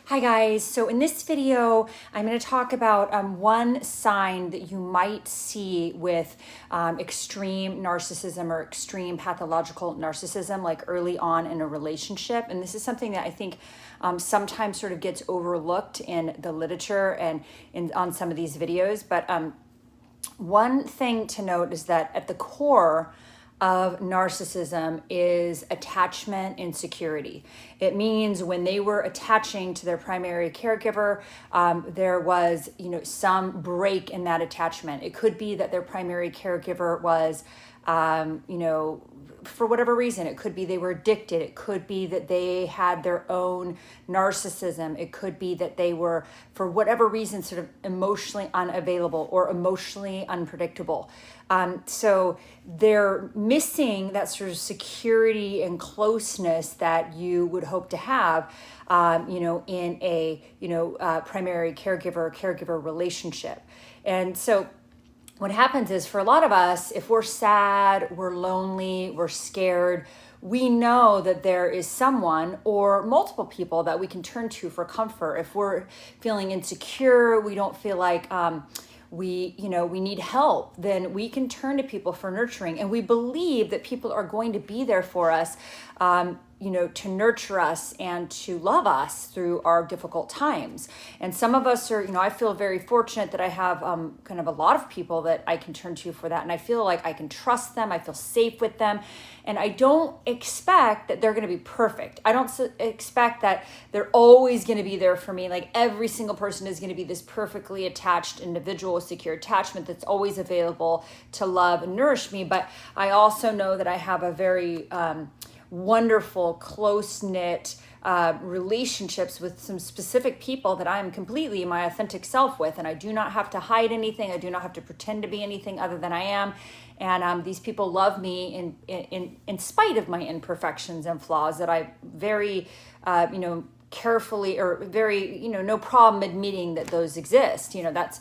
Hi guys, so in this video, I'm going to talk about one sign that you might see with extreme narcissism or extreme pathological narcissism, like early on in a relationship. And this is something that I think sometimes sort of gets overlooked in the literature and on some of these videos. But one thing to note is that at the core of narcissism is attachment insecurity. It means when they were attaching to their primary caregiver, there was, some break in that attachment. It could be that their primary caregiver was, for whatever reason. It could be they were addicted. It could be that they had their own narcissism. It could be that they were, for whatever reason, sort of emotionally unavailable or emotionally unpredictable. So they're missing that sort of security and closeness that you would hope to have, in a, primary caregiver relationship. And so what happens is, for a lot of us, if we're sad, we're lonely, we're scared, we know that there is someone or multiple people that we can turn to for comfort. If we're feeling insecure, we don't feel like we need help, then we can turn to people for nurturing. And we believe that people are going to be there for us, to nurture us and to love us through our difficult times. And some of us are, I feel very fortunate that I have kind of a lot of people that I can turn to for that. And I feel like I can trust them. I feel safe with them. And I don't expect that they're going to be perfect. I don't expect that they're always going to be there for me. Like every single person is going to be this perfectly attached individual with secure attachment that's always available to love and nourish me. But I also know that I have a very wonderful, close-knit relationships with some specific people that I'm completely my authentic self with, and I do not have to hide anything. I do not have to pretend to be anything other than I am. And these people love me in spite of my imperfections and flaws that I very, carefully, or very, no problem admitting that those exist. That's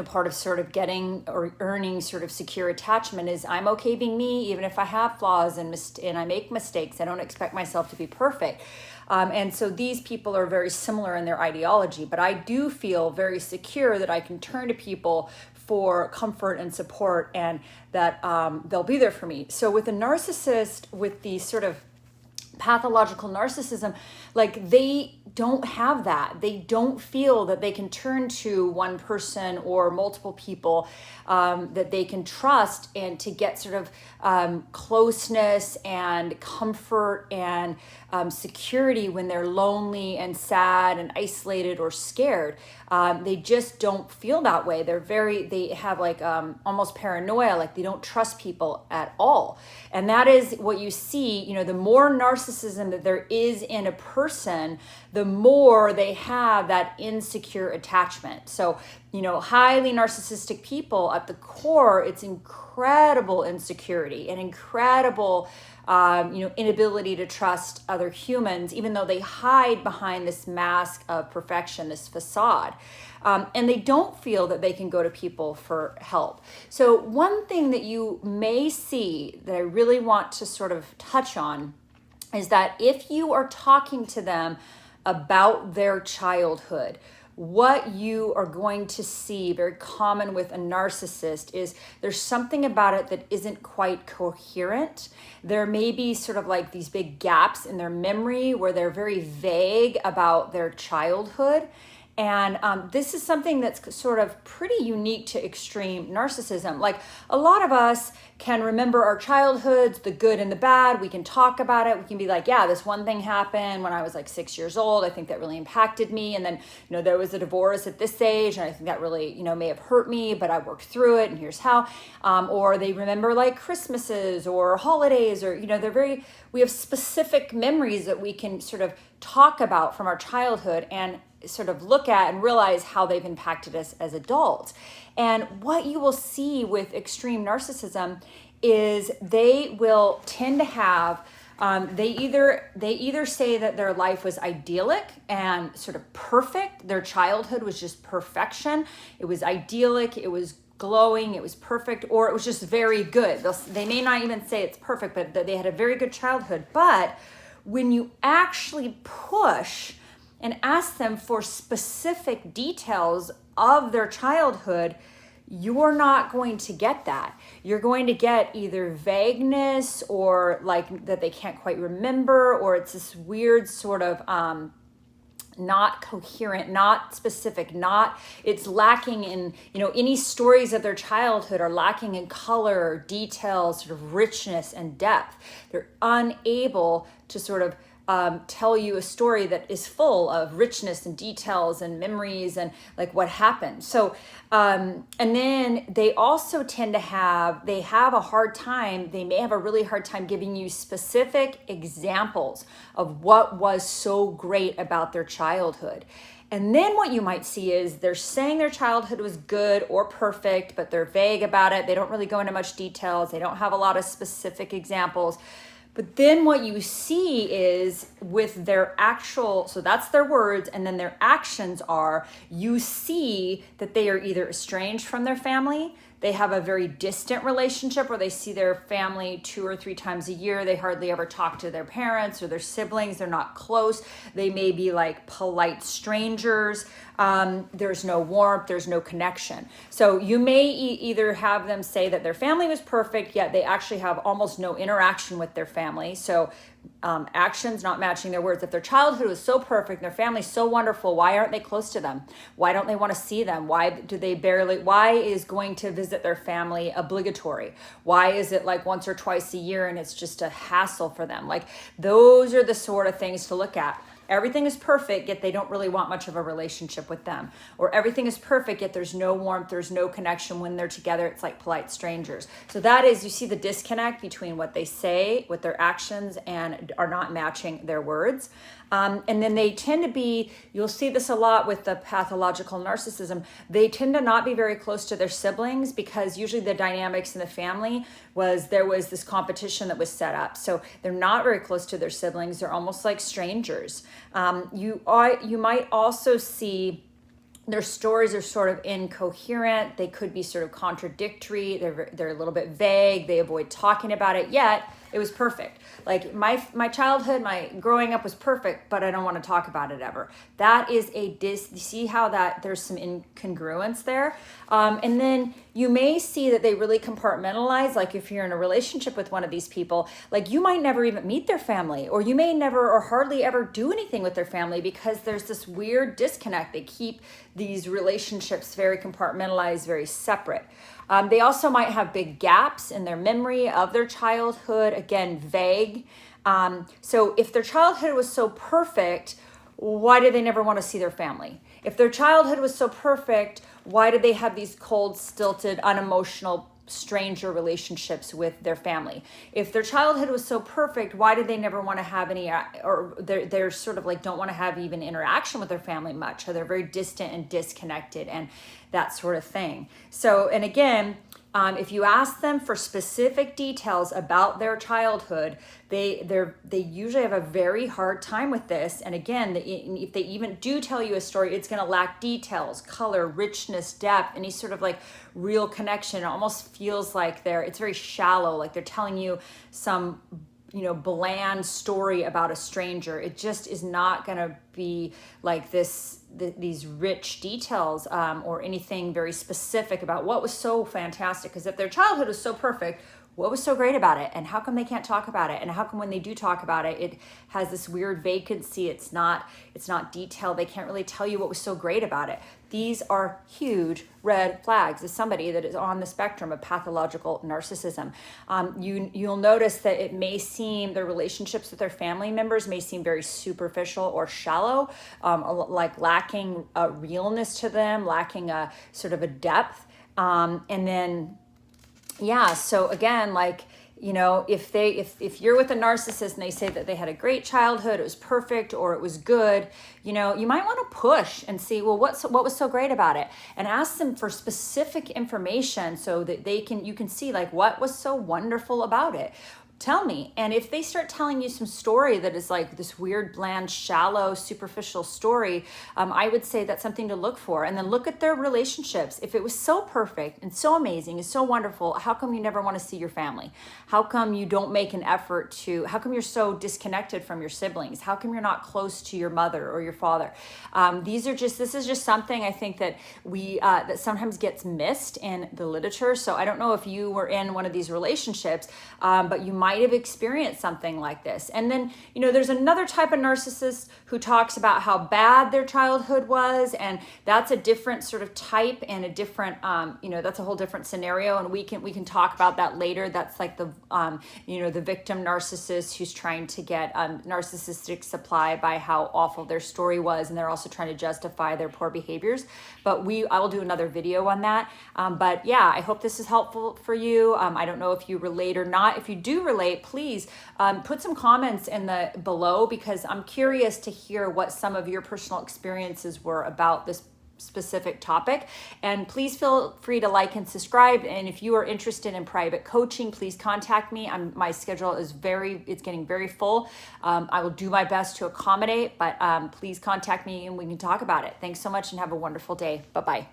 part of sort of getting or earning sort of secure attachment is I'm okay being me, even if I have flaws and I make mistakes. I don't expect myself to be perfect. And so these people are very similar in their ideology, but I do feel very secure that I can turn to people for comfort and support, and that they'll be there for me. So with a narcissist, with the sort of pathological narcissism, like they don't have that. They don't feel that they can turn to one person or multiple people that they can trust and to get sort of closeness and comfort and security when they're lonely and sad and isolated or scared. They just don't feel that way. They have like almost paranoia, like they don't trust people at all. And that is what you see, the more narcissism that there is in a person, the more they have that insecure attachment. So, highly narcissistic people at the core, it's incredible insecurity and incredible inability to trust other humans, even though they hide behind this mask of perfection, this facade. And they don't feel that they can go to people for help. So one thing that you may see that I really want to sort of touch on is that if you are talking to them about their childhood, what you are going to see very common with a narcissist is there's something about it that isn't quite coherent. There may be sort of like these big gaps in their memory where they're very vague about their childhood. And this is something that's sort of pretty unique to extreme narcissism. Like a lot of us can remember our childhoods, the good and the bad. We can talk about it. We can be like, yeah, this one thing happened when I was like 6 years old. I think that really impacted me. And then, there was a divorce at this age, and I think that really, may have hurt me, but I worked through it, and here's how. Or they remember like Christmases or holidays, or, we have specific memories that we can sort of talk about from our childhood and sort of look at and realize how they've impacted us as adults. And what you will see with extreme narcissism is they will tend to have they either say that their life was idyllic and sort of perfect. Their childhood was just perfection. It was idyllic. It was glowing. It was perfect, or it was just very good. They may not even say it's perfect, but they had a very good childhood. But when you actually push and ask them for specific details of their childhood, you're not going to get that. You're going to get either vagueness, or like that they can't quite remember, or it's this weird sort of not coherent, not specific, not, it's lacking in, any stories of their childhood are lacking in color, detail, sort of richness and depth. They're unable to sort of tell you a story that is full of richness and details and memories and like what happened. So, and then they also tend to they have a hard time, they may have a really hard time giving you specific examples of what was so great about their childhood. And then what you might see is they're saying their childhood was good or perfect, but they're vague about it. They don't really go into much details. They don't have a lot of specific examples. But then what you see is with their actual, so that's their words, and then their actions are, you see that they are either estranged from their family, they have a very distant relationship where they see their family 2 or 3 times a year. They hardly ever talk to their parents or their siblings. They're not close. They may be like polite strangers. There's no warmth. There's no connection. So you may either have them say that their family was perfect, yet they actually have almost no interaction with their family. So actions not matching their words. If their childhood was so perfect, their family's so wonderful, why aren't they close to them? Why don't they want to see them? Why is going to visit their family obligatory? Why is it like once or twice a year and it's just a hassle for them? Like those are the sort of things to look at. Everything is perfect, yet they don't really want much of a relationship with them. Or everything is perfect, yet there's no warmth, there's no connection. When they're together, it's like polite strangers. So that is, you see the disconnect between what they say, with their actions, and are not matching their words. And then they tend to be, you'll see this a lot with the pathological narcissism, they tend to not be very close to their siblings, because usually the dynamics in the family there was this competition that was set up. So they're not very close to their siblings. They're almost like strangers. You might also see their stories are sort of incoherent. They could be sort of contradictory. They're a little bit vague. They avoid talking about it, yet it was perfect. Like my childhood, my growing up was perfect, but I don't want to talk about it ever. That is you see how there's some incongruence there. And then you may see that they really compartmentalize. Like if you're in a relationship with one of these people, like you might never even meet their family, or you may never or hardly ever do anything with their family, because there's this weird disconnect. They keep these relationships very compartmentalized, very separate. They also might have big gaps in their memory of their childhood, again, vague. So if their childhood was so perfect, why did they never want to see their family? If their childhood was so perfect, why did they have these cold, stilted, unemotional, stranger relationships with their family? If their childhood was so perfect, why did they never want to have any, or they're sort of like don't want to have even interaction with their family much, or they're very distant and disconnected and that sort of thing. So, and again, if you ask them for specific details about their childhood, they usually have a very hard time with this. And again, if they even do tell you a story, it's going to lack details, color, richness, depth, any sort of like real connection. It almost feels like it's very shallow, like they're telling you some bland story about a stranger. It just is not going to be like these rich details or anything very specific about what was so fantastic. Because if their childhood was so perfect, what was so great about it? And how come they can't talk about it? And how come when they do talk about it, it has this weird vacancy? It's not detailed. They can't really tell you what was so great about it. These are huge red flags as somebody that is on the spectrum of pathological narcissism. You'll notice that it may seem their relationships with their family members may seem very superficial or shallow, like lacking a realness to them, lacking a sort of a depth. And then, yeah, so again, like, if you're with a narcissist and they say that they had a great childhood, it was perfect, or it was good, you might want to push and see, well, what was so great about it, and ask them for specific information so that you can see like what was so wonderful about it. tell me. And if they start telling you some story that is like this weird, bland, shallow, superficial story, I would say that's something to look for. And then look at their relationships. If it was so perfect and so amazing and so wonderful, how come you never want to see your family? How come you don't make an effort how come you're so disconnected from your siblings? How come you're not close to your mother or your father? This is just something I think that that sometimes gets missed in the literature. So I don't know if you were in one of these relationships, but you might have experienced something like this. And then, there's another type of narcissist who talks about how bad their childhood was, and that's a different sort of type and a different, that's a whole different scenario, and we can talk about that later. That's like the, the victim narcissist who's trying to get narcissistic supply by how awful their story was, and they're also trying to justify their poor behaviors. But I will do another video on that. But yeah, I hope this is helpful for you. I don't know if you relate or not. If you do relate, please put some comments in the below, because I'm curious to hear what some of your personal experiences were about this specific topic. And please feel free to like and subscribe. And if you are interested in private coaching, please contact me. My schedule is it's getting very full. I will do my best to accommodate, but please contact me and we can talk about it. Thanks so much and have a wonderful day. Bye-bye.